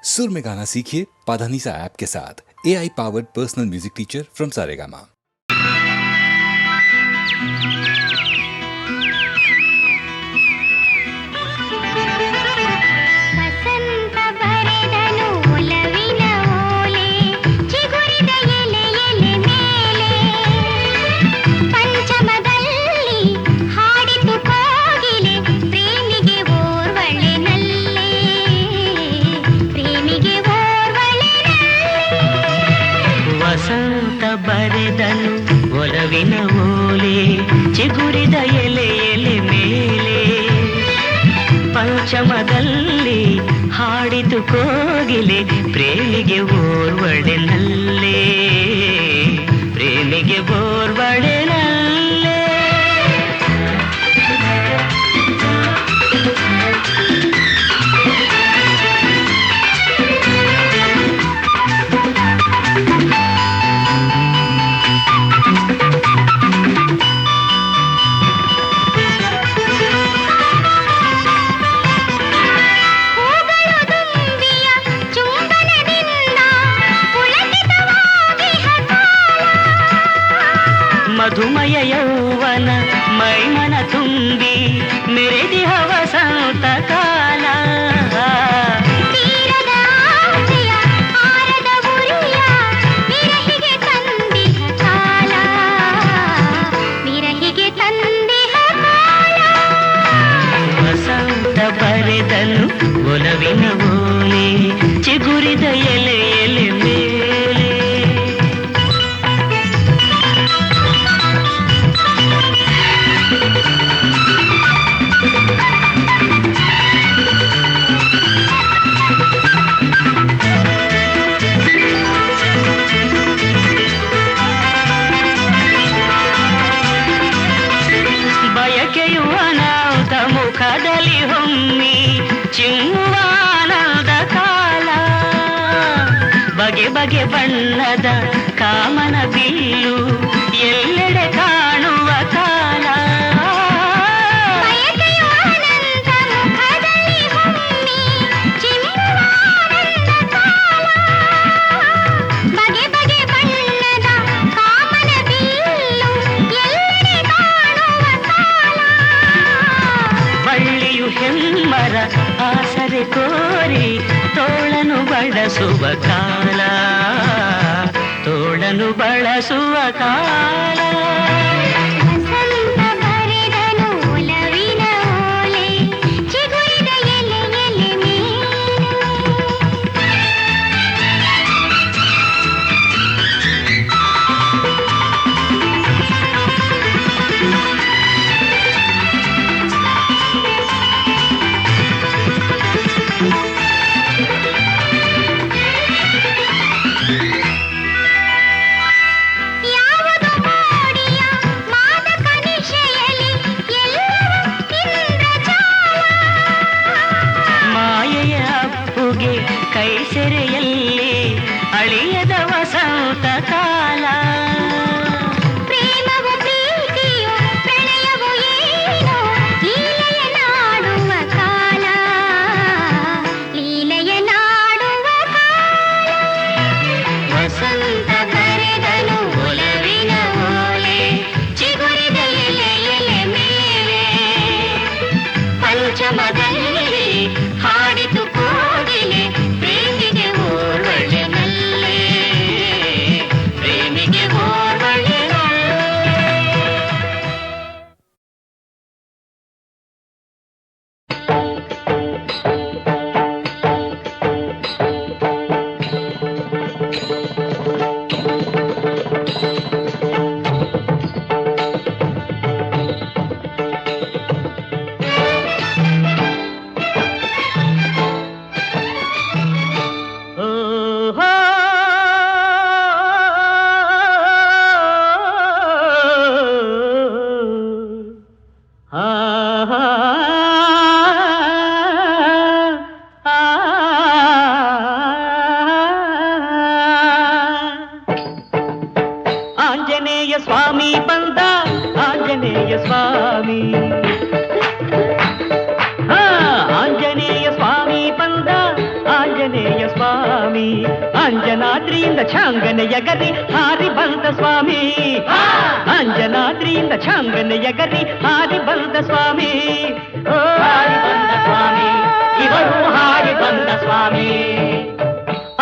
सुर में गाना सीखिए पाधानीसा ऐप के साथ। AI powered personal music teacher from Saregama. ಬರೆದನು ಒಲವಿನ ಓಲೆ ಚಿಗುರಿದ ಎಲೆ ಎಲೆ ಮೇಲೆ ಪಂಚಮದಲ್ಲಿ ಹಾಡಿತು ಕೋಗಿಲೆ ಪ್ರೇಮಿಗೆ ಓರ್ವಳೆನಲ್ಲೇ ಪ್ರೇಮಿಗೆ ಓರ್ವಳೆನಲ್ಲೇ ಮಧುಮಯ ಯೌವನ ಮೈಮನ ತುಂಬಿ ಮೆರೆದಿಹ ವಸಂತ ಕಾಲ ತೀರದ ಆಸೆಯ ಆರದ ಉರಿಯ ವಿರಹಿಗೆ ತಂದಿಹ ಕಾಲ ವಿರಹಿಗೆ ತಂದಿಹ ಕಾಲ ವಸಂತ ಬರೆದನು ಒಲವಿನ ಓಲೆ ಚಿಗುರಿದ ಎಲೆ ಎಲೆ ಮೇಲೆ ಮುಖದಲ್ಲಿ ಹೊಮ್ಮಿ ಚಿಮ್ಮುವಾನದ ಕಾಲ ಬಗೆ ಬಗೆ ಬಣ್ಣದ ಕಾಮನ ಬಿಲ್ಲು ಎಲ್ಲೆಡೆ ಕಾಣುವ ಕಾಲ ಹೆಮ್ಮರ ಆಸರೆ ಕೋರಿ ತೋಳನು ಬಳಸುವ ಕಾಲ ತೋಳನು ಬಳಸುವ ಕಾಲ ಕೈ ಸೆರೆಯಲ್ಲಿ ಅಳಿಯದ ವಸಂತ ಕಾಲ ಪ್ರೇಮವು ಪ್ರೀತಿಯು ಪ್ರಣಯವು ಏನೋ ಲೀಲೆಯ ನಾಡುವ ಕಾಲ ಲೀಲೆಯ ನಾಡುವ ಕಾಲ ವಸಂತ ಬರೆದನು ಒಲವಿನ ಓಲೆ ಚಿಗುರಿದ ಎಲೆ ಎಲೆ ಮೇಲೆ ಪಂಚಮದಲ್ಲಿ ಹಾಡಿತು ಕೋಗಿಲೆ ಪ್ರೇಮಿಗೆ ಓರ್ವಳೆನಲ್ಲೇ ಪ್ರೇಮಿಗೆ ಓರ್ವ ಆಂಜನೇಯ ಸ್ವಾಮಿ ಅಂಜನಾದ್ರಿಯಿಂದ ಛಾಂಗನೆಯ ಗರಿ ಹಾರಿ ಬಂದ ಸ್ವಾಮಿ ಅಂಜನಾದ್ರಿಯಿಂದ ಛಾಂಗನೆಯ ಗರಿ ಹಾರಿ ಬಂದ ಸ್ವಾಮಿ ಹಾರಿ ಬಂದ ಸ್ವಾಮಿ ಇವರು ಹಾರಿ ಬಂದ ಸ್ವಾಮಿ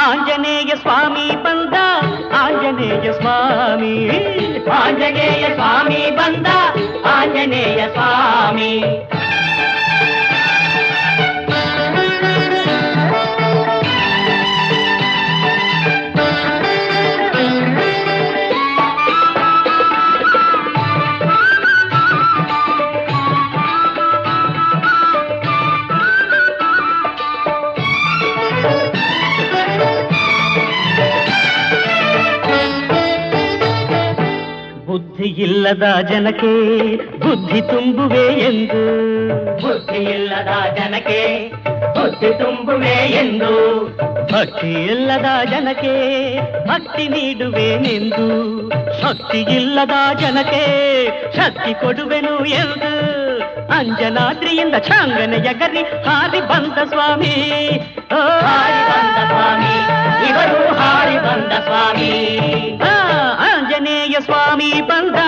ಆಂಜನೇಯ ಸ್ವಾಮಿ ಬಂದ ಆಂಜನೇಯ ಸ್ವಾಮಿ ಆಂಜನೇಯ ಸ್ವಾಮಿ ಬಂದ ಆಂಜನೇಯ ಸ್ವಾಮಿ ಬುದ್ಧಿ ಇಲ್ಲದ ಜನಕ್ಕೆ ಬುದ್ಧಿ ತುಂಬುವೆ ಎಂದು ಬುದ್ಧಿ ಇಲ್ಲದ ಜನಕ್ಕೆ ಬುದ್ಧಿ ತುಂಬುವೆ ಎಂದು ಭಕ್ತಿ ಇಲ್ಲದ ಜನಕ್ಕೆ ಭಕ್ತಿ ನೀಡುವೆನೆಂದು ಶಕ್ತಿ ಇಲ್ಲದ ಜನಕ್ಕೆ ಶಕ್ತಿ ಕೊಡುವೆನು ಎಂದು ಅಂಜನಾದ್ರಿಯಿಂದ ಛಾಂಗನೆಯ ಗರಿ ಹಾರಿ ಬಂದ ಸ್ವಾಮಿ ಹಾರಿ ಬಂದ ಸ್ವಾಮಿ ಇವರು ಹಾರಿ ಬಂದ ಸ್ವಾಮಿ ಆಂಜನೇಯ ಸ್ವಾಮಿ ಬಂದ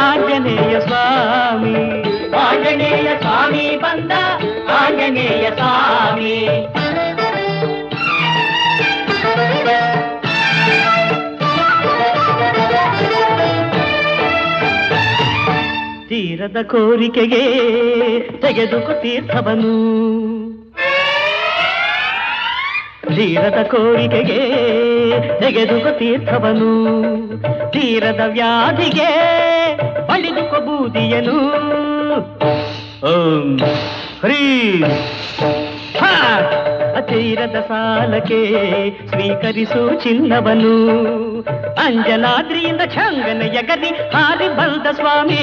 ಆಂಜನೇಯ ಸ್ವಾಮಿ ಆಂಜನೇಯ ಸ್ವಾಮಿ ಬಂದ ಆಂಜನೇಯ ಸ್ವಾಮಿ ತೀರದ ಕೋರಿಕೆಗೆ ತೆಗೆದುಕೊ ತೀರ್ಥವನು ತೀರದ ಕೋರಿಕೆಗೆ ತೆಗೆದುಕೊ ತೀರ್ಥವನು ತೀರದ ವ್ಯಾಧಿಗೆ ಪಡೆದುಕೊ ಬೂದಿಯನು ಓಂ ಹ್ರೀಂ ಹಾ ತೀರದ ಸಾಲಕ್ಕೆ ಸ್ವೀಕರಿಸು ಚಿನ್ನವನು ಅಂಜನಾದ್ರಿಯಿಂದ ಛಾಂಗನೆಯ ಗರಿ ಹಾರಿ ಬಂದ ಸ್ವಾಮಿ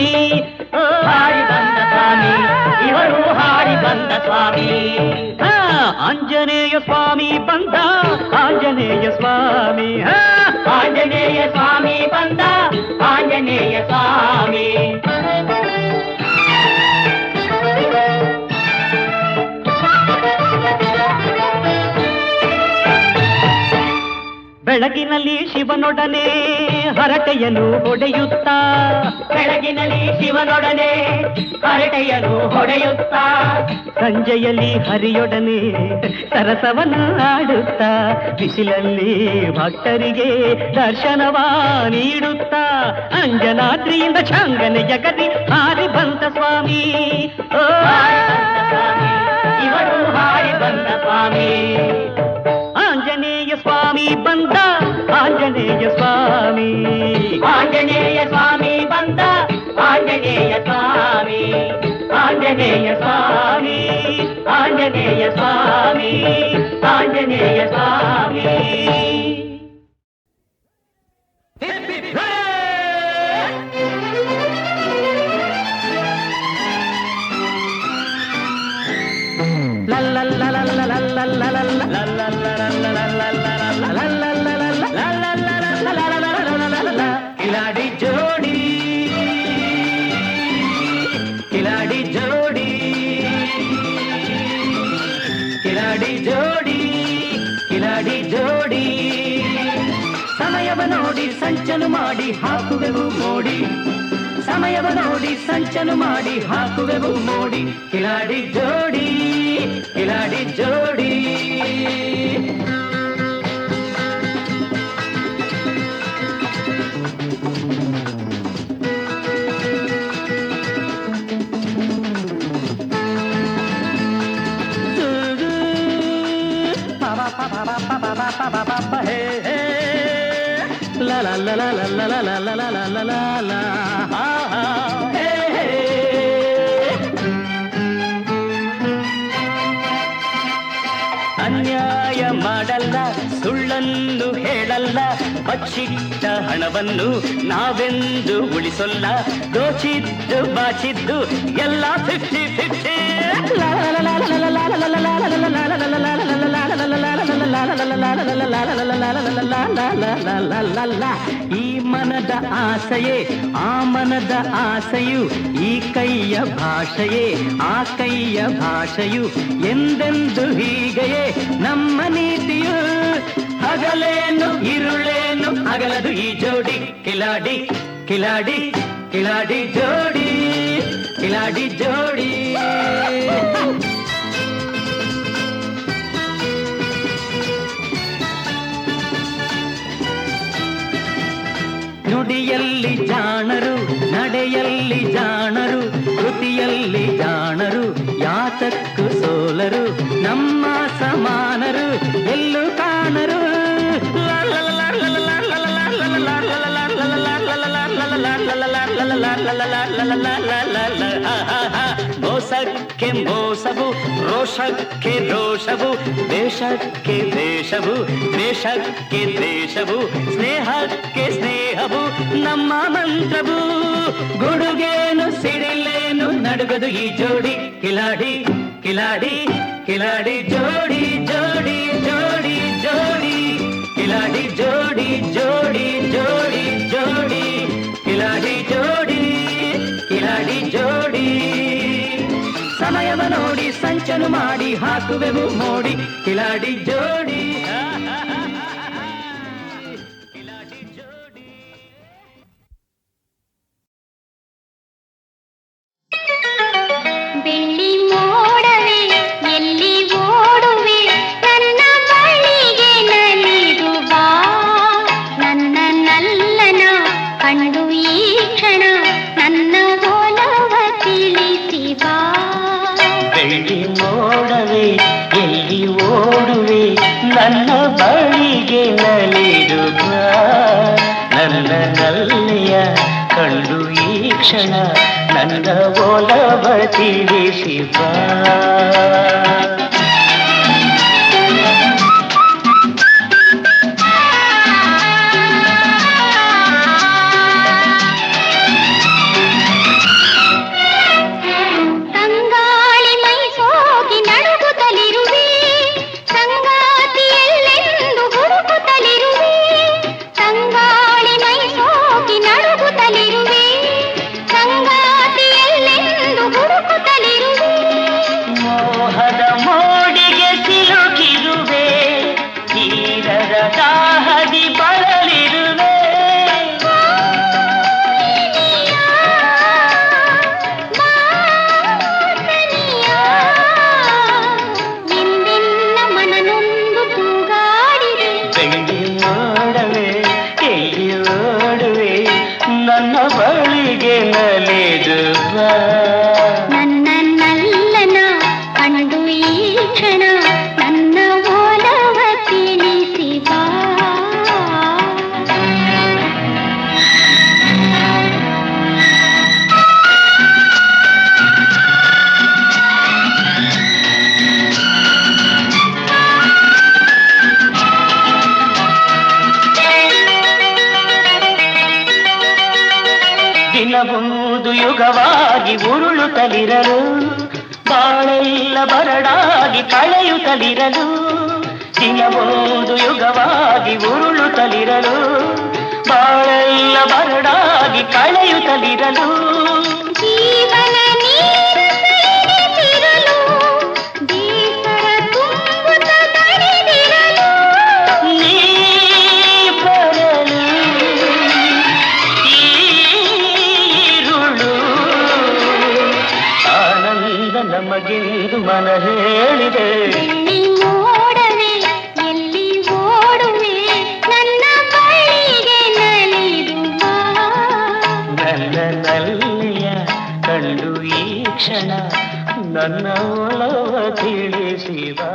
ಹಾರಿ ಬಂದ ಸ್ವಾಮಿ ಇವರು ಹಾರಿ ಬಂದ ಸ್ವಾಮಿ ಆಂಜನೇಯ ಸ್ವಾಮಿ ಬಂದ ಆಂಜನೇಯ ಸ್ವಾಮಿ ಆಂಜನೇಯ ಸ್ವಾಮಿ ಬಂದ ಆಂಜನೇಯ ಸ್ವಾಮಿ ಬೆಳಗಿನಲ್ಲಿ ಶಿವನೊಡನೆ ಹರಟೆಯನ್ನು ಹೊಡೆಯುತ್ತಾ ಬೆಳಗಿನಲ್ಲಿ ಶಿವನೊಡನೆ ಹರಟೆಯನ್ನು ಹೊಡೆಯುತ್ತಾ ಸಂಜೆಯಲ್ಲಿ ಹರಿಯೊಡನೆ ಸರಸವನ್ನು ಆಡುತ್ತಾ ಬಿಸಿಲಲ್ಲಿ ಭಕ್ತರಿಗೆ ದರ್ಶನವ ನೀಡುತ್ತಾ ಅಂಜನಾದ್ರಿಯಿಂದ ಛಾಂಗನೆಯ ಗರಿ ಹಾರಿ ಬಂದ ಸ್ವಾಮಿ ಇವರು ಹಾರಿ ಬಂದ ಸ್ವಾಮಿ ಆಂಜನೇಯ ಸ್ವಾಮಿ ಬಂದ ಆಂಜನೇಯ ಸ್ವಾಮಿ ಆಂಜನೇಯ ಸ್ವಾಮಿ ಬಂದ ಆಂಜನೇಯ ಸ್ವಾಮಿ ಆಂಜನೇಯ ಸ್ವಾಮಿ ಆಂಜನೇಯ ಸ್ವಾಮಿ ಆಂಜನೇಯ ಸ್ವಾಮಿ ಕಿಲಾಡಿ ಜೋಡಿ ಕಿಲಾಡಿ ಜೋಡಿ ಕಿಲಾಡಿ ಜೋಡಿ ಕಿಲಾಡಿ ಜೋಡಿ ಸಮಯವ ನೋಡಿ ಸಂಚನು ಮಾಡಿ ಹಾಕುವೆವು ಮೋಡಿ ಸಮಯವ ನೋಡಿ ಸಂಚನು ಮಾಡಿ ಹಾಕುವೆವು ಮೋಡಿ ಕಿಲಾಡಿ ಜೋಡಿ ಕಿಲಾಡಿ ಜೋಡಿ la la la la la la la la la la la la la ha ha hey hey ಅನ್ಯಾಯ ಮಾಡಲ್ಲ ಸುಳ್ಳನ್ನು ಹೇಳಲ್ಲ ಬಚ್ಚಿಟ್ಟ ಹಣವನ್ನು ನಾವೆಂದು ಉಳಿಸೊಲ್ಲ ದೋಚಿದ್ದು ಬಾಚಿದ್ದು ಎಲ್ಲ 50-50 ಈ ಮನದ ಆಸೆಯೇ ಆ ಮನದ ಆಸೆಯು ಈ ಕೈಯ ಭಾಷೆಯೇ ಆ ಕೈಯ ಭಾಷೆಯು ಎಂದೆಂದು ಹೀಗೆಯೇ ನಮ್ಮ ನೀತಿಯು ಹಗಲೇನು ಇರುಳೇನು ಅಗಲದು ಈ ಜೋಡಿ ಕಿಲಾಡಿ ಕಿಲಾಡಿ ಕಿಲಾಡಿ ಜೋಡಿ ಕಿಲಾಡಿ ಜೋಡಿ ನುಡಿಯಲ್ಲಿ ಜಾಣರು ನಡೆಯಲ್ಲಿ ಜಾಣರು ಕೃತಿಯಲ್ಲಿ ಜಾಣರು ಯಾತಕ್ಕೂ ಸೋಲರು ನಮ್ಮ ಸಮಾನರು ಎಲ್ಲೂ ಕಾಣರು ಮೋಸಕ್ಕೆ ಮೋಸವು ರೋಷಕ್ಕೆ ರೋಷವು ದೇಶಕ್ಕೆ ದೇಶವು ದೇಶಕ್ಕೆ ದೇಶವು ಸ್ನೇಹಕ್ಕೆ ಸ್ನೇಹವು ನಮ್ಮ ಮಂತ್ರವು ಗುಡುಗೇನು ಸಿಡಿಲೇನು ನಡುಗದು ಈ ಜೋಡಿ ಕಿಲಾಡಿ ಕಿಲಾಡಿ ಕಿಲಾಡಿ ಜೋಡಿ ಜೋಡಿ ಜೋಡಿ ಜೋಡಿ ಕಿಲಾಡಿ ಜೋಡಿ ಜೋಡಿ ಜೋಡಿ ಜೋಡಿ ಕಿಲಾಡಿ ಜೋಡಿ ಕಿಲಾಡಿ ಜೋಡಿ ಸಮಯವ ನೋಡಿ ಸಂಚನು ಮಾಡಿ ಹಾಕುವೆವು ಮೋಡಿ ಕಿಲಾಡಿ ಜೋಡಿ ಕಿಲಾಡಿ ಜೋಡಿ ಬೆಳ್ಳಿ ಮೋಡವೇ ಎಲ್ಲಿ ಓಡುವೆ ನನ್ನ ಬಳಿಗೆ ನಲಿದು ಬಾ ನನ್ನ ನಲ್ಲನ ಕಂಡು ಈ ಕ್ಷಣ ನನ್ನ ಒಲವ ತಿಳಿಸಿ ಬಾ ಬೆಳ್ಳಿ ಮೋಡವೇ ಎಲ್ಲಿ ಓಡುವೆ ನನ್ನ ಬಳಿಗೆ ನಲಿದು ಬಾ ನನ್ನ ನಲ್ಲೆಯ ಕಂಡು ಈ ಕ್ಷಣ ನನ್ನ ಒಲವ ತಿಳಿಸಿ ಬಾ ತಂಗಾಳಿ ಮೈ ಸೋಗಿ ನಡುಗುತ್ತಲಿರುವೆ ಸಂಗಾತಿಯಲ್ಲೆಂದು ಹುಡುಕುತ್ತಲಿರುವೆ ತಂಗಾಳಿ ಮೈ ಸೋಗಿ ನಡುಗುತ್ತಲಿರುವೆ ಸಂಗಾತಿಯಲ್ಲೆಂದು ಹುಡುಕುತ್ತಲಿರುವೆ ಮೋಹದ ಮೋಡಿಗೆ ಸಿಲುಕಿರುವೆ ತೀರದ ದಾಹದಿ ಬಳಲಿರುವೆ ಎಂದೆನ್ನ ಮನನೊಂದು ತೂಗಾಡಿದೆ ಬೆಳ್ಳಿ ಮೋಡವೇ ಎಲ್ಲಿ ಓಡುವೆ ನನ್ನ ಬಳಿಗೆ ನಲಿದು ಬಾ ನನ್ನ ನಲ್ಲನ ಕಂಡು ಈ ಕ್ಷಣ ನನ್ನ ಒಲವ ತಿಳಿಸಿ ಬಾ ದಿನವೊಂದು ಯುಗವಾಗಿ ಉರುಳುತ್ತಲಿರಲು ಬಾಳೆಲ್ಲ ಬರಡಾಗಿ ಕಳೆಯುತ್ತಲಿರಲು ದಿನವೊಂದು ಯುಗವಾಗಿ ಉರುಳುತ್ತಲಿರಲು ಬಾಳೆಲ್ಲ ಬರಡಾಗಿ ಕಳೆಯುತ್ತಲಿರಲು ಜೀವನ ನೀರು ಸೈನಿಸಿರಲು ಬೇಸರ ತುಂಬುತ್ತ ತಡೆದಿರಲು ನೀ ಬರಲು ಈ ಇರುಳು ಆನಂದ ನಮಗೆಂದು ಮನ ಹೇಳಿದೆ ಬೆಳ್ಳಿ ಮೋಡವೇ ಎಲ್ಲಿ ಓಡುವೆ ನನ್ನ ಬಳಿಗೆ ನಲಿದು ಬಾ ನನ್ನ ನಲ್ಲೆಯ ಕಂಡು ಈ ಕ್ಷಣ ನನ್ನ ಒಲವ ತಿಳಿಸಿ ಬಾ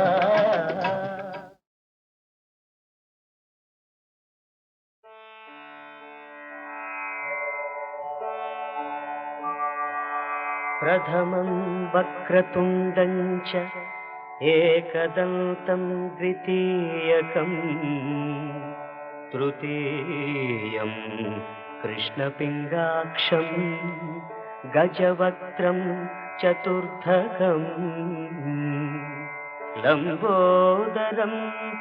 प्रथमं वक्रतुण्डं च एकदन्तं द्वितीयकं तृतीयं कृष्णपिङ्गाक्षं गजवक्त्रं चतुर्थकं लम्बोदरं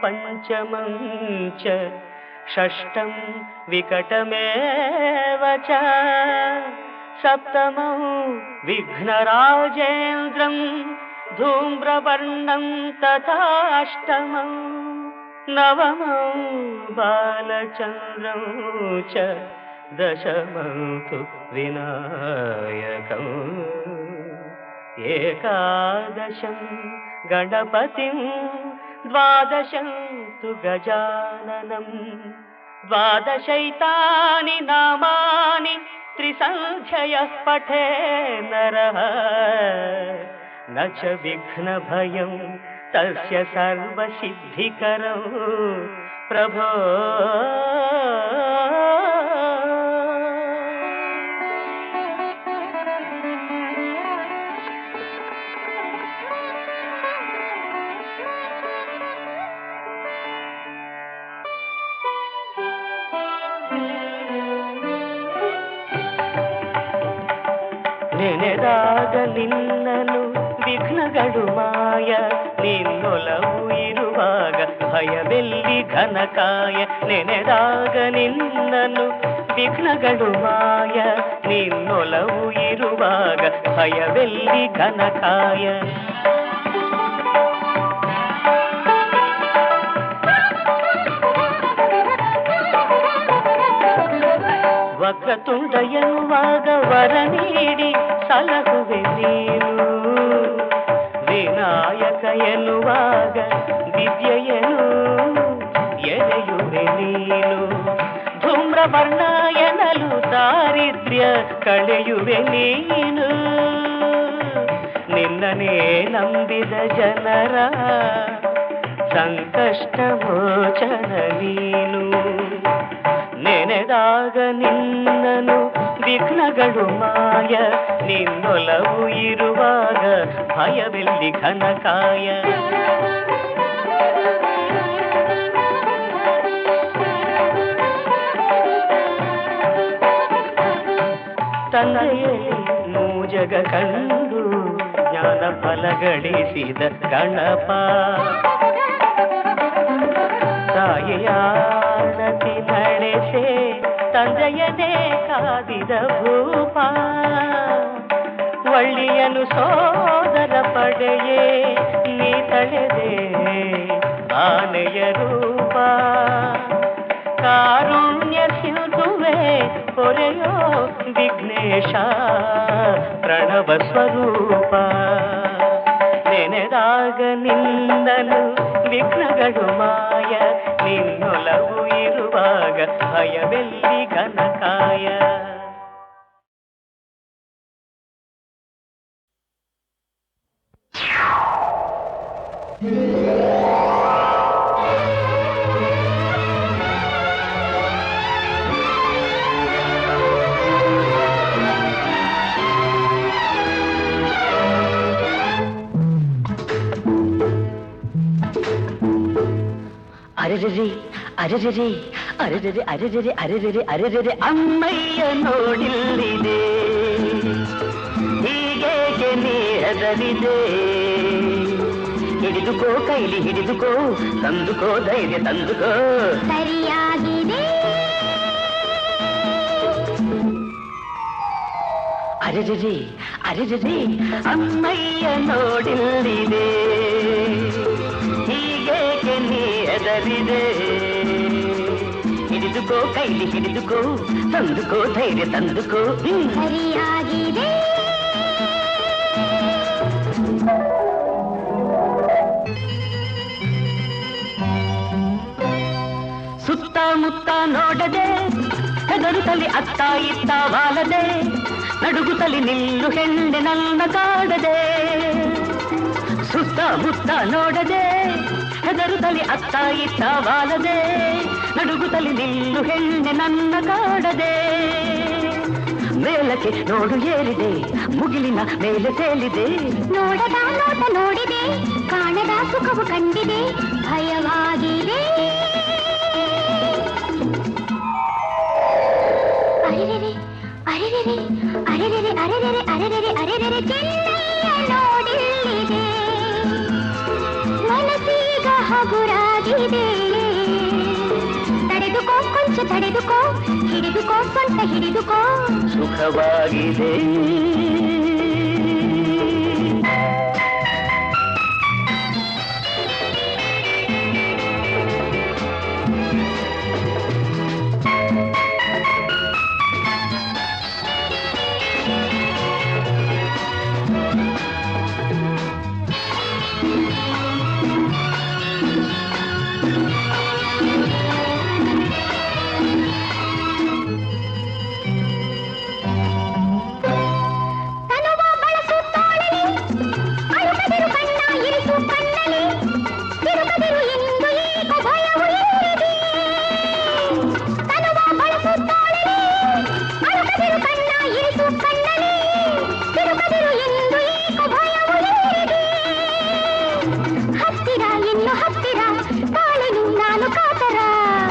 पञ्चमं च षष्ठं विकटमेव च सप्तमं विघ्नराजेन्द्रं धूम्रवर्णं तथाष्टमं नवमं बालचन्द्रं च दशमं तु विनायकम् एकादशं गणपतिं द्वादशं तु गजाननं द्वादशैतानि नामानि त्रिसन्ध्ययः पठे नरः न च विघ्नभयं तस्य सर्वसिद्धिकरं प्रभो ನೆನೆದಾಗ ನಿನ್ನನು ವಿಘ್ನಗಳು ಮಾಯ ನಿನ್ನೊಲವು ಇರುವಾಗ ಭಯವೆಲ್ಲಿ ಘನಕಾಯ ನೆನೆದಾಗ ನಿನ್ನನು ವಿಘ್ನಗಳು ಮಾಯ ನಿನ್ನೊಲವು ಇರುವಾಗ ಭಯವೆಲ್ಲಿ ಘನಕಾಯ ವಕ್ರತುಂಡ ಎನ್ನುವಾಗ ವರ ನೀಡಿ ಸಲಹುವೆ ನೀನು ವಿನಾಯಕ ಎನ್ನುವಾಗ ವಿದ್ಯೆಯನು ಎರೆಯುವೆ ನೀನು ಧೂಮ್ರವರ್ಣ ಎನ್ನಲು ದಾರಿದ್ರ್ಯ ಕಳೆಯುವೆ ನೀನು ನಿನ್ನನೇ ನಂಬಿದ ಜನರ ಸಂಕಷ್ಟ ಮೋಚನ ನೀನು ನೆನೆದಾಗ ನಿನ್ನನು ವಿಘ್ನಗಳು ಮಾಯ ನಿನ್ನೊಲವು ಇರುವಾಗ ಭಯವೆಲ್ಲಿ ಘನಕಾಯ ತಂದೆಯಲ್ಲಿ ಮೂಜಗ ಕಂಡು ಜ್ಞಾನ ಫಲ ಗಳಿಸಿದ ಗಣಪ ತಾಯಿಯಾನತಿ ನಡೆಸೆ ತಂದೆಯನೇ ಕಾದಿದ ಭೂಪ ಒಳ್ಳಿಯನು ಸೋದರ ಪಡೆಯೇ ನೀ ತಳೆದೆ ಆನೆಯ ರೂಪ ಕಾರುಣ್ಯ ಸಿಂಧುವೆ ಪೊರೆಯೋ ವಿಘ್ನೇಶ ಪ್ರಣವ ಸ್ವರೂಪ ನೆನೆದಾಗ ನಿನ್ನನು ವಿಘ್ನಗಳು ಮಾಯ ನಿನ್ನೊಲವು ಇರುವಾಗ ಭಯವೆಲ್ಲಿ ಘನಕಾಯ ಅರೆರೆರೆ ಅರೆರೆರೆ ಅರೆರೆರೆ ಅರೆರೆರೆ ಅರೆರೆರೆ ಅಮ್ಮಯ್ಯ ನೋಡಿಲ್ಲಿದೆ ಹೀಗೇಕೆ ನೀ ಹೆದರಿದೆ ಹಿಡಿದುಕೋ ಕೈಲಿ ಹಿಡಿದುಕೋ ತಂದುಕೋ ಧೈರ್ಯ ತಂದುಕೋ ಸರಿಯಾಗಿದೆ ಅರೆರೆರೆ ಅರೆರೆರೆ ಅಮ್ಮಯ್ಯ ನೋಡಿಲ್ಲಿದೆ ಹೀಗೇಕೆ ನೀ ಹೆದರಿದೆ ಹಿಡಿದುಕೋ ಕೈಲಿ ಹಿಡಿದುಕೋ ತಂದುಕೋ ಧೈರ್ಯ ತಂದುಕೋ ಸರಿಯಾಗಿದೆ ಸುತ್ತಮುತ್ತ ನೋಡದೆ ಹೆದರುತ್ತಲಿ ಅತ್ತ ಇತ್ತ ವಾಲದೆ ನಡುಗುತ್ತಲಿ ನಿಲ್ಲು ಹೆಣ್ಣೆ ನನ್ನ ಕಾಡದೆ ಸುತ್ತಮುತ್ತ ನೋಡದೆ ಹೆದರುತ್ತಲಿ ಅತ್ತ ಇತ್ತ ವಾಲದೆ ನಡುಗುತ್ತಲಿ ನಿಲ್ಲು ಹೆಣ್ಣೆ ನನ್ನ ಕಾಡದೆ ಮೇಲಕ್ಕೆ ನೋಡು ಏರಿದೆ ಮುಗಿಲಿನ ಮೇಲೆ ತೇಲಿದೆ ನೋಡದ ನೋಟ ನೋಡಿದೆ ಕಾಣದ ಸುಖವು ಕಂಡಿದೆ ಭಯವಾಗಿದೆ ಅರೆರೆರೆ ಅರೆರೆರೆ ಅರೆರೆರೆ ಅರೆರೆರೆ ಅರೆರೆರೆ ಅರೆರೆರೆ ಚೆನ್ನಯ್ಯ ನೋಡಿಲ್ಲಿದೆ ಆಚೆ ತಡೆದುಕೋ, ಹಿಡಿದುಕೋ ಸ್ವಂತ ಹಿಡಿದುಕೋ. ಸುಖವಾಗಿದೆ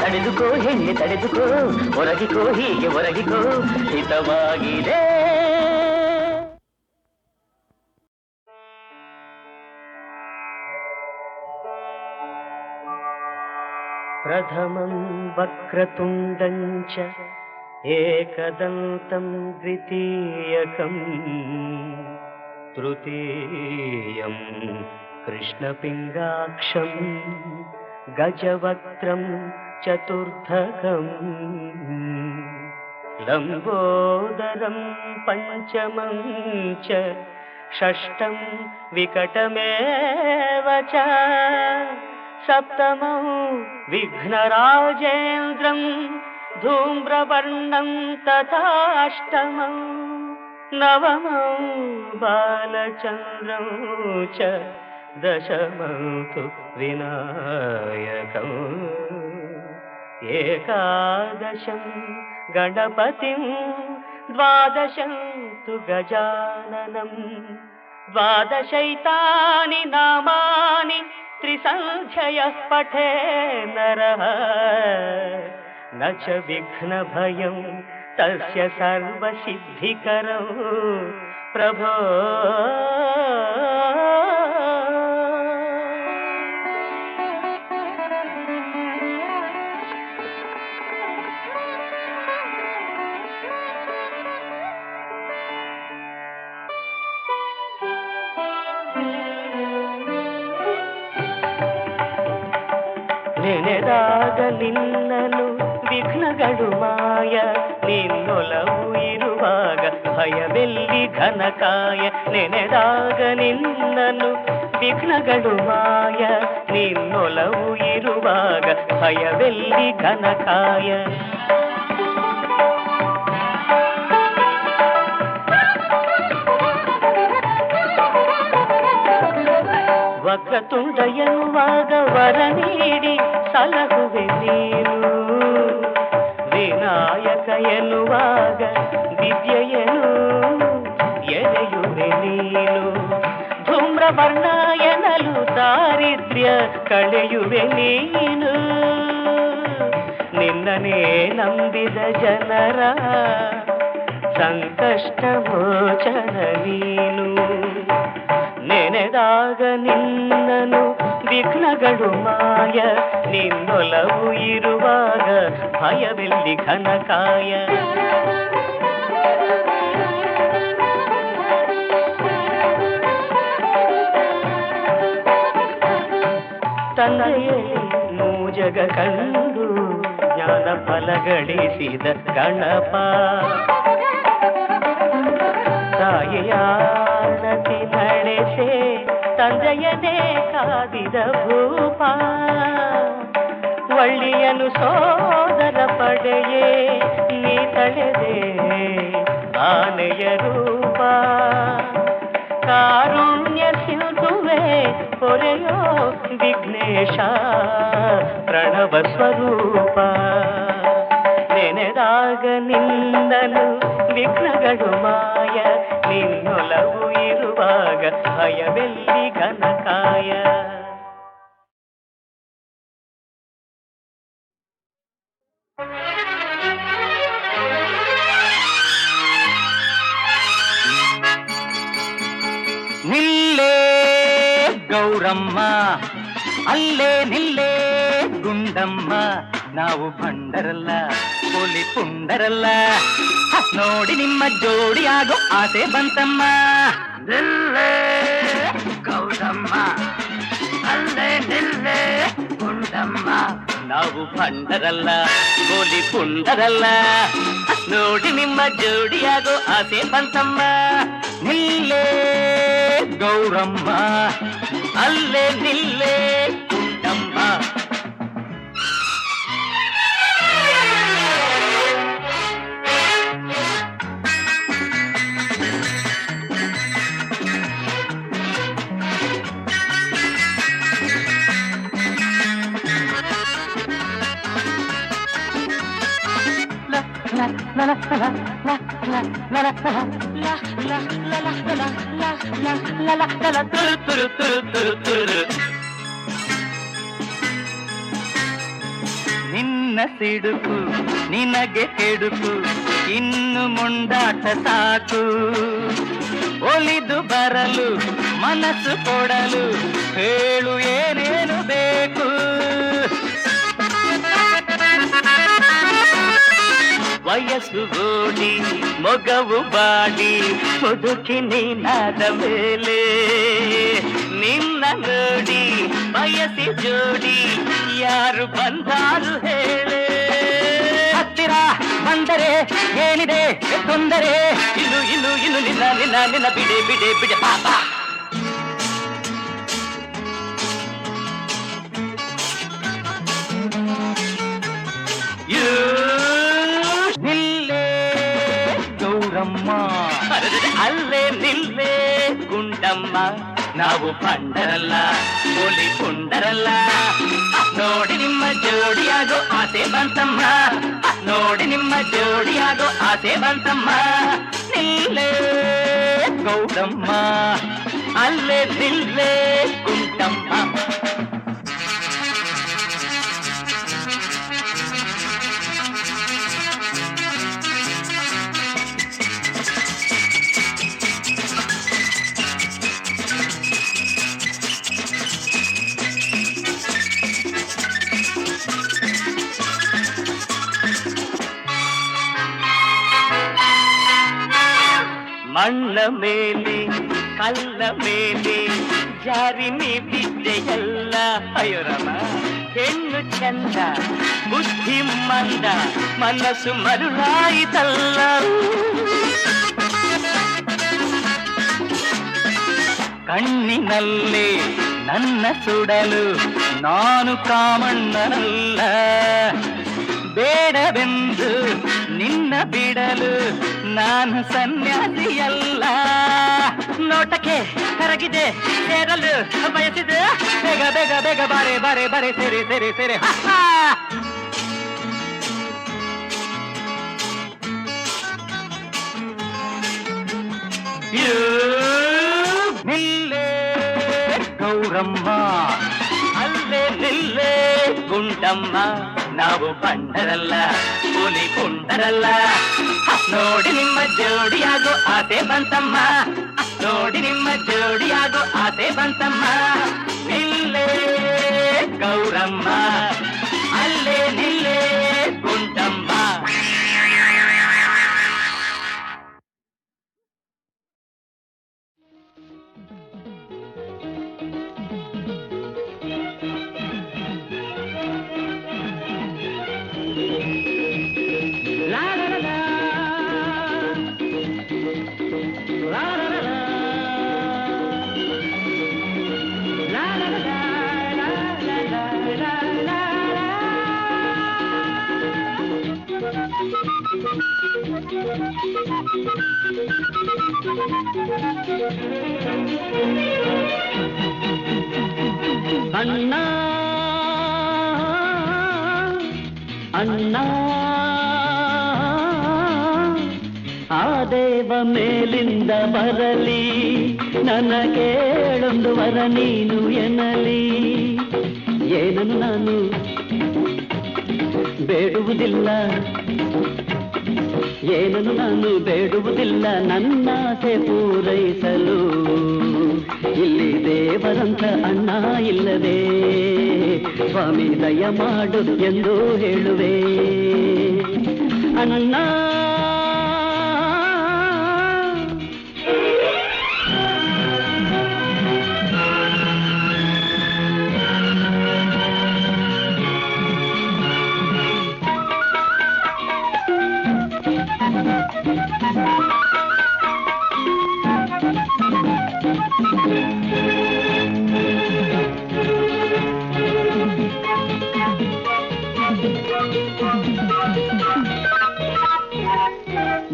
ತಡೆದುಕೋ ಹೆಣ್ಣೆ ತಡೆದುಕೋ, ಒರಗಿಕೋ ಹೀಗೆ ಒರಗಿಕೋ, ಹಿತವಾಗಿದೆ. ಪ್ರಥಮಂ ವಕ್ರತುಂಡಂಚ ಏಕದಂತಂ ದ್ವಿತೀಯಕಂ ತೃತೀಯಂ ಕೃಷ್ಣಪಿಂಗಾಕ್ಷಂ ಗಜವಕ್ತ್ರಂ ಚತುರ್ಥಕಂ ಲಂಬೋದರಂ ಪಂಚಮಂ ಚ ಷಷ್ಠಂ ವಿಕಟಮೇವ ಚ ಸಪ್ತಮಂ ವಿಘ್ನರಾಜೇಂದ್ರಂ ಧೂಮ್ರವರ್ಣಂ ತಥಾಷ್ಟಮಂ ನವಮಂ ಬಾಲಚಂದ್ರಂ ಚ ದಶಮಂ ತು ವಿನಾಯಕಂ ಏಕಾದಶಂ ಗಣಪತಿಂ ದ್ವಾದಶಂ ತು ಗಜಾನನಂ ದ್ವಾದಶೈತಾನಿ ನಾಮಾನಿ ತ್ರಿಸಂಖ್ಯಯಃ ಪಠೇ ನರಃ ನ ಚ ವಿಘ್ನಭಯಂ ತಸ್ಯ ಸರ್ವಸಿದ್ಧಿಕರಂ ಪ್ರಭೋ. ನೆನೆದಾಗ ನಿನ್ನನು ವಿಘ್ನಗಳು ಮಾಯ, ನಿನ್ನೊಲವು ಇರುವಾಗ ಭಯವೆಲ್ಲಿ ಘನಕಾಯ. ನೆನೆದಾಗ ನಿನ್ನನು ವಿಘ್ನಗಳು ಮಾಯ, ನಿನ್ನೊಲವು ಇರುವಾಗ ಭಯವೆಲ್ಲಿ ಘನಕಾಯ. ವಕ್ರತುಂಡ ಎನ್ನುವಾಗ ವರ ನೀಡಿ ಸಲಹುವೆ ನೀನು, ವಿನಾಯಕ ಎನ್ನುವಾಗ ವಿದ್ಯೆಯನು ಎರೆಯುವೆ ನೀನು. ಧೂಮ್ರವರ್ಣ ಎನ್ನಲು ದಾರಿದ್ರ್ಯ ಕಳೆಯುವೆ ನೀನು, ನಿನ್ನನೇ ನಂಬಿದ ಜನರ ಸಂಕಷ್ಟ ಮೋಚನ ನೀನು. ನೆನೆದಾಗ ನಿನ್ನನು ವಿಘ್ನಗಳು ಮಾಯ, ನಿನ್ನೊಲವು ಇರುವಾಗ ಭಯವೆಲ್ಲಿ ಘನಕಾಯ. ತಂದೆಯಲ್ಲಿ ಮೂಜಗ ಕಂಡು ಜ್ಞಾನ ಫಲ ಗಳಿಸಿದ ಗಣಪ, ತಾಯಿಯಾನತಿ ನಡೆಸೆ ತಂದೆಯನೇ ಕಾದಿದ ಭೂಪ. ಒಳ್ಳಿಯನು ಸೋದರ ಪಡೆಯೇ ನೀ ತಳೆದೆ ಆನೆಯ ರೂಪ. ಕಾರುಣ್ಯ ಸಿಂಧುವೆ ಪೊರೆಯೋ ವಿಘ್ನೇಶ ಪ್ರಣವ ಸ್ವರೂಪ. ನೆನೆದಾಗ ನಿನ್ನನು ವಿಘ್ನಗಳು ಮಾಯ, ನಿನ್ನೊಲವು ಇರುವಾಗ ಭಯವೆಲ್ಲಿ ಘನಕಾಯ. ನಿಲ್ಲೇ ಗೌರಮ್ಮ, ಅಲ್ಲೇ ನಿಲ್ಲೇ ಗುಂಡಮ್ಮ, ನಾವು ಭಂಡರಲ್ಲ ಪೊಲಿ ಪುಂಡರಲ್ಲ ನೋಡಿ ನಿಮ್ಮ ಜೋಡಿಯಾಗೋ ಆಸೆ ಬಂತಮ್ಮ ನಿಲ್ಲೇ ಗೌರಮ್ಮ ಅಲ್ಲೇ ನಿಲ್ಲೇ ಗುಂಡಮ್ಮ ನಾವು ಭಂಡರಲ್ಲ ಪೊಲಿ ಪುಂಡರಲ್ಲ ನೋಡಿ ನಿಮ್ಮ ಜೋಡಿಯಾಗೋ ಆಸೆ ಬಂತಮ್ಮ ನಿಲ್ಲೇ ಗೌರಮ್ಮ ಅಲ್ಲೇ ನಿಲ್ಲೇ ಗುಂಡಮ್ಮ ನಿನ್ನ ಸಿಡುಕು ನಿನಗೆ ಕೆಡುಕು ಇನ್ನು ಮುಂದಾಟ ಸಾಕು ಒಲಿದು ಬರಲು ಮನಸ್ಸು ಕೊಡಲು ಹೇಳು ಏನೇನು ಬೇಕು ವಯಸ್ಸು ಓಡಿ ಮೊಗವು ಬಾಡಿ ಮುದುಕಿ ನೀನಾದ ಮೇಲೆ ನಿನ್ನ ನೋಡಿ ಬಯಸಿ ಜೋಡಿ ಯಾರು ಬಂದಾರು ಹೇಳೆ ಹತ್ತಿರ ಬಂದರೆ ಏನಿದೆ ತೊಂದರೆ ಇನ್ನು ಇನ್ನು ಇನ್ನು ನಿನ್ನ ನಿನ್ನ ನಿನ್ನ ಬಿಡೆ ಬಿಡೆ ಬಿಡೆ ಪಾಪ ಅಲ್ಲೇ ನಿಲ್ಲೇ ಗುಂಡಮ್ಮ ನಾವು ಪಂಡರಲ್ಲ ಪೊಲಿ ಪುಂಡರಲ್ಲ ನೋಡಿ ನಿಮ್ಮ ಜೋಡಿಯಾಗೋ ಆಸೆ ಬಂತಮ್ಮ ನೋಡಿ ನಿಮ್ಮ ಜೋಡಿಯಾಗೋ ಆಸೆ ಬಂತಮ್ಮ ನಿಲ್ಲೇ ಗೌಡಮ್ಮ ಅಲ್ಲೇ ನಿಲ್ಲೇ ಗುಂಡಮ್ಮ ಮಣ್ಣ ಮೇಲೆ ಕಲ್ಲ ಮೇಲೆ ಜಾರಿ ನೀ ಬಿದ್ದೆಯಲ್ಲ ಅಯ್ಯೋರಮ ಹೆಣ್ಣು ಚಂದ ಬುದ್ಧಿ ಮಂದ ಮನಸ್ಸು ಮರುಳಾಯಿತಲ್ಲ ಕಣ್ಣಿನಲ್ಲಿ ನನ್ನ ಸುಡಲು ನಾನು ಕಾಮಣ್ಣನಲ್ಲ ಬೇಡವೆಂದು ನಿನ್ನ ಬಿಡಲು ನಾನು ಸನ್ಯಾಸಿಯಲ್ಲ ನೋಟಕ್ಕೆ ಕರಗಿದೆ ಸೇರಲು ಬಯಸಿದೆ ಬೇಗ ಬೇಗ ಬೇಗ ಬಾರೆ ಬಾರೆ ಬಾರೆ ಸೇರೆ ಸೇರೆ ಸೇರೆ ನಿಲ್ಲೇ ಗೌರಮ್ಮ ಅಲ್ಲೇ ನಿಲ್ಲೇ ಗುಂಡಮ್ಮ ನಾವು ಬಂಡರಲ್ಲ ಪುಲಿ ಪುಂಡರಲ್ಲ ನೋಡಿ ನಿಮ್ಮ ಜೋಡಿಯಾಗೋ ಆಸೆ ಬಂತಮ್ಮ ನೋಡಿ ನಿಮ್ಮ ಜೋಡಿಯಾಗೋ ಆಸೆ ಬಂತಮ್ಮ ನಿಲ್ಲೇ ಗೌರಮ್ಮ ಅಲ್ಲೇ ನಿಲ್ಲೇ ಗುಂಡಮ್ಮ ಅಣ್ಣ ಅಣ್ಣ ಆ ದೇವ ಮೇಲಿಂದ ಬರಲಿ ನನಗೇಳೊಂದು ವರ ನೀನು ಎನ್ನಲಿ ಏನನ್ನು ನಾನು ಬೇಡುವುದಿಲ್ಲ ಏನನ್ನು ನಾನು ಬೇಡುವುದಿಲ್ಲ ನನ್ನಾಸೆ ಪೂರೈಸಲು. ಇಲ್ಲಿ ದೇವರಂತ ಅಣ್ಣ ಇಲ್ಲವೇ, ಸ್ವಾಮಿ ದಯ ಮಾಡು ಎಂದು ಹೇಳುವೆ ಅಣ್ಣ.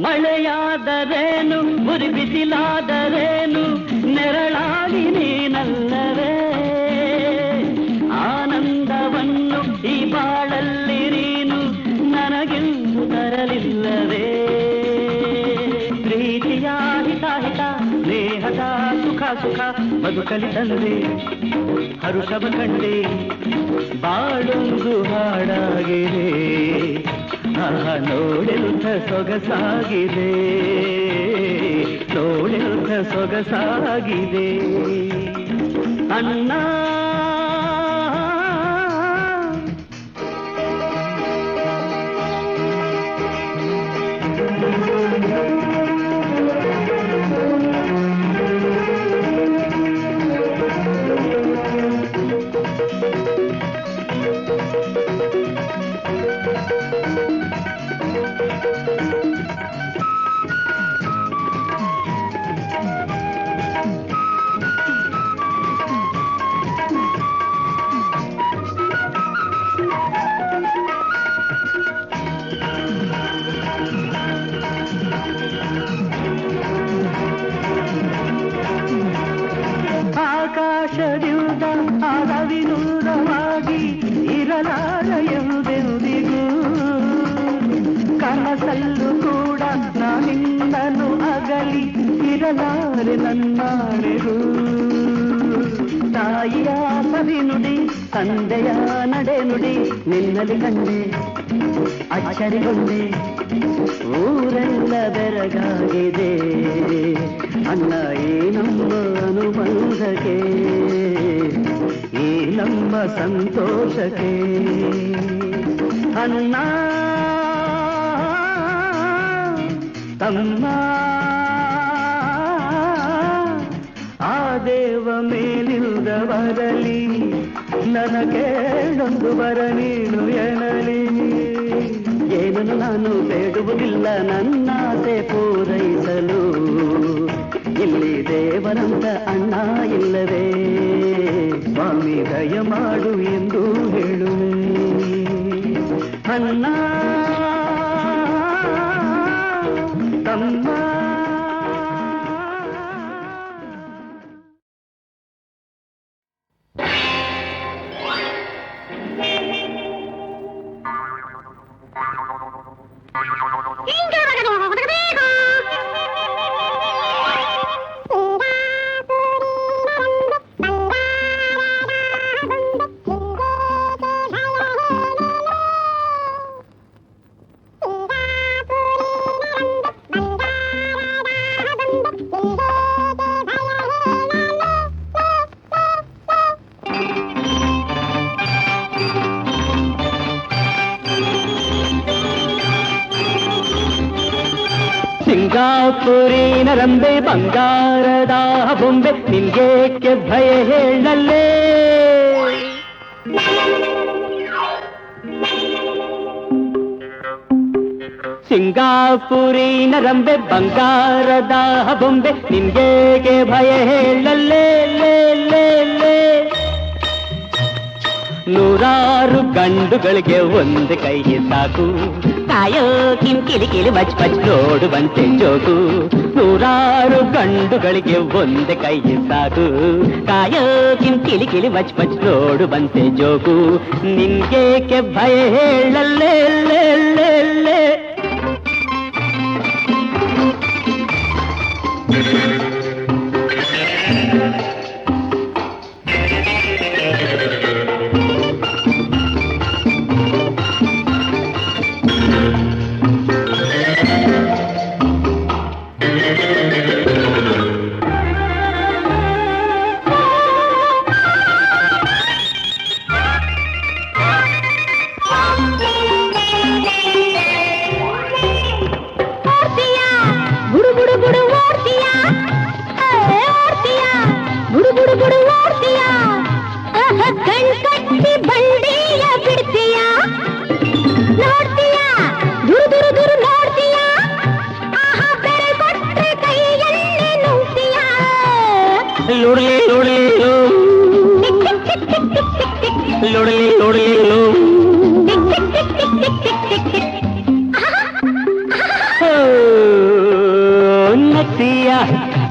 ಮಳೆಯಾದರೇನು ಉರಿ ಬಿಸಿಲಾದರೇನು ನೆರಳಾಗಿ ನೀನಲ್ಲವೇ, ಆನಂದವನ್ನು ಈ ಬಾಳಲ್ಲಿ ನೀನು ನನಗೆಂದು ತರಲಿಲ್ಲವೇ. ಪ್ರೀತಿಯ ಹಿತಾಹಿತ ಸ್ನೇಹದ ಸುಖ ಸುಖ ಬದುಕಲಿ ತಂದೆ ಹರುಷವ ಕಂಡೆ ಬಾಳೊಂದು ಹಾಡಾಗಿದೆ. ನೋಡೆಂಥ ಸೊಗಸಾಗಿದೆ, ನೋಡೆಂಥ ಸೊಗಸಾಗಿದೆ ಅಣ್ಣ. ಆಕಾಶದಿಂದ ಆರವಿನೂರವಾಗಿ ಇರಲಾರ ಎಂದೆಂದಿಗೂ, ಕನಸಲ್ಲೂ ಕೂಡ ನಾನಿನ್ನನು ಅಗಲಿ ಇರಲಾರೆ ನನ್ನಾಳೆಗೂ. ತಾಯಿಯ ಸವಿನುಡಿ ತಂದೆಯ ನಡೆನುಡಿ ನಿನ್ನಲ್ಲಿ ಕಂಡೆ ಅಚ್ಚರಿಗೊಂಡೆ, ಊರೆಲ್ಲ ಬೆರಗಾಗಿದೆ ಅಣ್ಣ ಈ ನಮ್ಮ ಅನುಬಂಧಕ್ಕೆ, ಈ ನಮ್ಮ ಸಂತೋಷಕ್ಕೆ ಅಣ್ಣ ತಮ್ಮ. ಆ ದೇವ ಮೇಲಿಂದ ಬರಲಿ ನನಗೇಳೊಂದು ಬರ ನೀನು ಎನ್ನಲಿ. ಏನನ್ನು ನಾನು ಬೇಡುವುದಿಲ್ಲ ನನ್ನಾಸೆ ಪೂರೈಸಲು, ಇಲ್ಲಿ ದೇವರಂತ ಅಣ್ಣ ಇಲ್ಲವೇ, ಸ್ವಾಮಿ ದಯ ಮಾಡು ಎಂದು ಹೇಳುವೆ ಅಣ್ಣ ತಮ್ಮ. ಸಿಂಗಾಪುರಿನ ರಂಬೆ ಬಂಗಾರದ ಬೊಂಬೆ ನಿನ್ಗೇಕೆ ಭಯ ಹೇಳಲೇ, ಸಿಂಗಾಪುರಿನ ರಂಬೆ ಬಂಗಾರದ ಬೊಂಬೆ ನಿನ್ಗೇಕೆ ಭಯ ಹೇಳಲೇ. ನೂರಾರು ಗಂಡುಗಳಿಗೆ ಒಂದು ಕೈ ಸಾಕು, ಕಾಯೋ ಕಿಂಕಿಲಿ ಕಿಲಿ ಬಚ್ ಬಚ್ ನೋಡುವಂತೆ ಜೋಕು. ನೂರಾರು ಗಂಡುಗಳಿಗೆ ಒಂದು ಕೈ ಸಾಕು, ಕಾಯೋ ಕಿಂಕಿಲಿ ಕಿಲಿ ಬಚ್ ಬಚ್ ನೋಡುವಂತೆ ಜೋಕು. ನಿನ್ಗೇಕೆ ಭಯ ಹೇಳಲೇ.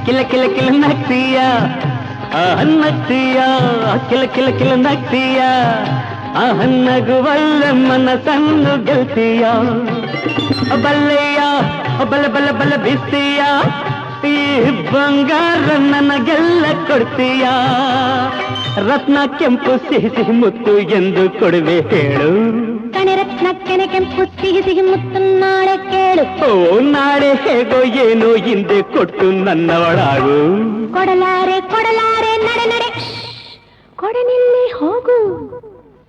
ಕಿಲ ಕಿಲ ಕಿಲ ನಗ್ತೀಯ ನಗ್ತೀಯ ಕಿಲ ಕಿಲ ಕಿಲ ನಗ್ತೀಯ ನಗುವಲ್ಲ ಮನಸ್ಸನ್ನು ಗೆಲ್ತೀಯ ಬಲ್ಲೆಯ ಬಲ ಬಲ ಬಲ ಬೀಸ್ತೀಯ ಈ ಬಂಗಾರ ನನಗೆಲ್ಲ ಕೊಡ್ತೀಯ ರತ್ನ ಕೆಂಪು ಸಿಹಿ ಸಿಹಿ ಮುತ್ತು ಎಂದು ಕೊಡುವೆ ಹೇಳು ಕಣೆ ರತ್ನ ಕೆನೆ ಕೆಂಪು ಸಿಹಿ ಸಿಹಿ ಮುತ್ತು ನಾಳೆ ಕೇಳು ಓ ನಾಳೆ ಹೇಗೋ ಏನೋ ಹಿಂದೆ ಕೊಟ್ಟು ನನ್ನವಳಾಗು ಕೊಡಲಾರೆ ಕೊಡಲಾರೆ ನಡೆ ನಡೆ ಕೊಡನಿಲ್ಲಿ ಹೋಗು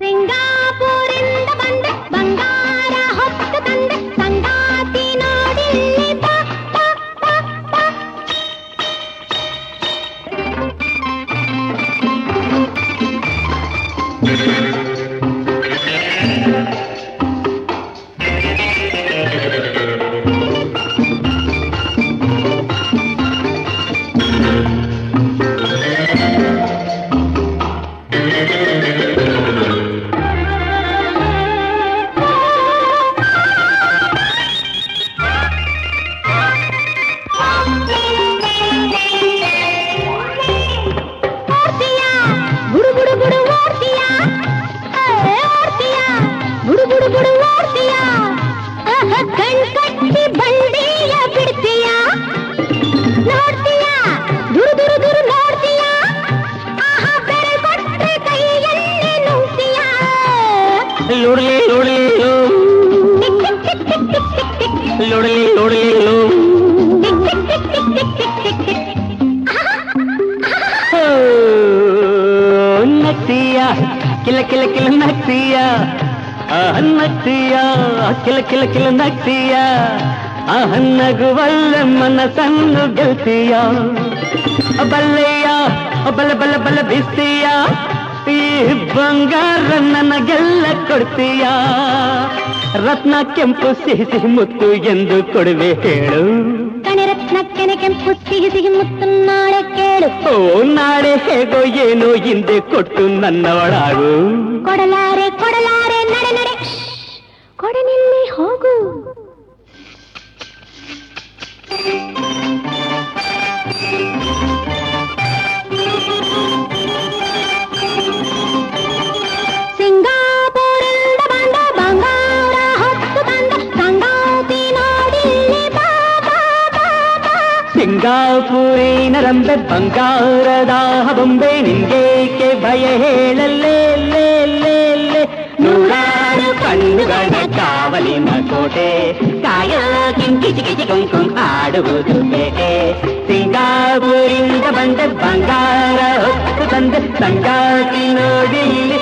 ಸಿಂಗಾಪುರಿಂದ ಬಂದೆ ಬಂಗಾರ ಹೊತ್ತು ತಂದೆ ಸಂಗಾತಿ ನೋಡಿಲ್ಲಿ ಬಾ ಬಾ ಬಾ ಬಾ ಲೋಡಲಿ ಲೋಡಲಿ ಲೋಡಲಿ ಲೋಡಲಿ ಲೋ ನಗ್ತೀಯ ಕಿಲ ಕಿಲ ಕಿಲ ನಗ್ತೀಯ ನಗ್ತೀಯ ಕಿಲ ಕಿಲ ಕಿಲ ನಗ್ತೀಯ ನಗುವಲ್ಲ ಮನಸ್ಸನ್ನು ಗೆಲ್ತೀಯ ಬಲ್ಲೆಯ ಬಲ ಬಲ ಬಲ ಬೀಸ್ತೀಯ ಈ ಬಂಗಾರ ನನಗೆಲ್ಲ ಕೊಡ್ತೀಯ ರತ್ನ ಕೆಂಪು ಸಿಹಿ ಸಿಹಿ ಮುತ್ತು ಎಂದು ಕೊಡುವೆ ಹೇಳು ಕಣೆ ರತ್ನ ಕೆನೆ ಕೆಂಪು ಸಿಹಿ ಸಿಹಿ ಮುತ್ತು ನಾಳೆ ಕೇಳು ಓ ನಾಳೆ ಹೇಗೋ ಏನೋ ಹಿಂದೆ ಕೊಟ್ಟು ನನ್ನವಳಾಗು ಕೊಡಲಾರೆ ಕೊಡಲಾರೆ ನಡೆ ನಡೆ ಕೊಡನಿಲ್ಲಿ ಹೋಗು ಸಿಂಗಾಪುರಿಂದ ಬಂದ ಬಂಗಾರ ಹೊತ್ತು ತಂದ ಸಂಗಾತಿ ನೋಡಿಲ್ಲಿ ಬಾ ಬಾ ಬಾ ಬಾ ಸಿಂಗಾಪುರಿನ ರಂಬೆ ಬಂಗಾರದ ಬೊಂಬೆ ನಿಂಗೇಕೆ ಭಯ ಹೇಳಲೇ ಲೇ ಲೇ ಲೇ ನೂರಾರು ಕಣ್ಣುಗಳ ಕಾವಲಿನ ಕೋಟೆ ಕಾಯೋ ಕಿಂಕಿಚಿ ಕಿಚಿ ಕುಂಕುಂ ಆಡುವುದು ಬೇಟೆ ಸಿಂಗಾಪುರಿಂದ ಬಂದ ಬಂಗಾರ ಹೊತ್ತು ತಂದ ಸಂಗಾತಿ ನೋಡಿಲ್ಲಿ